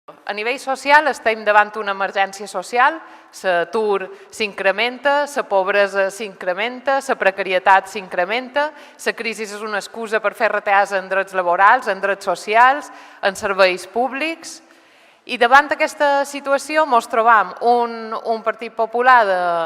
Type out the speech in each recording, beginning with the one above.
A nivell social estem davant una emergència social, l'atur s'incrementa, la pobresa s'incrementa, la precarietat s'incrementa, la crisi és una excusa per fer retallades en drets laborals, en drets socials, en serveis públics. I davant d'aquesta situació ens trobam un Partit Popular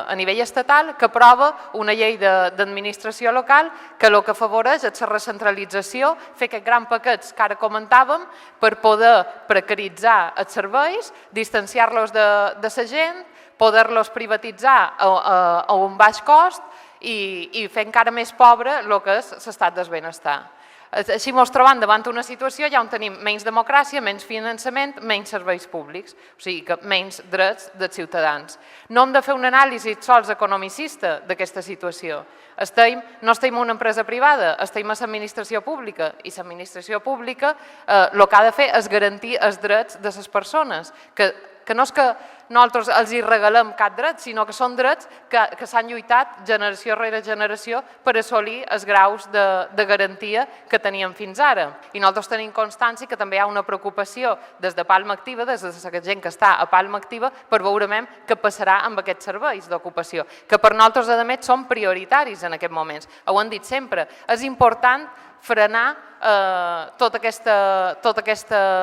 a nivell estatal que aprova una llei d'administració local que el que afavoreix és la recentralització, fer aquests grans paquets que ara comentàvem per poder precaritzar els serveis, distanciar-los de la gent, poder-los privatitzar a un baix cost i fer encara més pobre el que és l'estat del benestar. Així ens trobem davant una situació on tenim menys democràcia, menys finançament, menys serveis públics, o sigui que menys drets dels ciutadans. No hem de fer una anàlisi sols economicista d'aquesta situació. No estem en una empresa privada, estem a l'administració pública i l'administració pública el que ha de fer és garantir els drets de les persones, que no és que nosaltres els hi regalem cap dret, sinó que són drets que s'han lluitat generació rere generació per assolir els graus de garantia que teníem fins ara. I nosaltres tenim constància que també hi ha una preocupació des de Palma Activa, des de la gent que està a Palma Activa, per veure què passarà amb aquests serveis d'ocupació, que per nosaltres, a més, són prioritaris en aquests moments. Ho hem dit sempre, és important frenar tota aquesta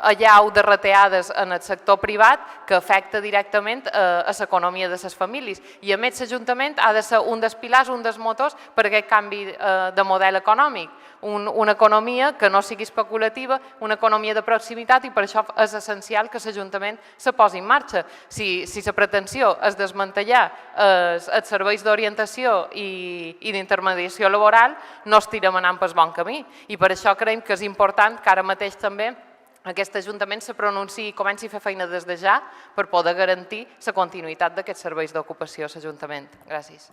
allau de retallades en el sector privat que afecta directament a l'economia de les famílies. I a més l'Ajuntament ha de ser un dels pilars, un dels motors per a aquest canvi de model econòmic. Una economia que no sigui especulativa, una economia de proximitat, i per això és essencial que l'Ajuntament se posi en marxa. Si la pretensió és desmantellar els serveis d'orientació i d'intermediació laboral, no estirem anant pel bon camí. I per això creiem que és important que ara mateix també aquest Ajuntament se pronunciï i comenci a fer feina des de ja per poder garantir la continuïtat d'aquests serveis d'ocupació a l'Ajuntament. Gràcies.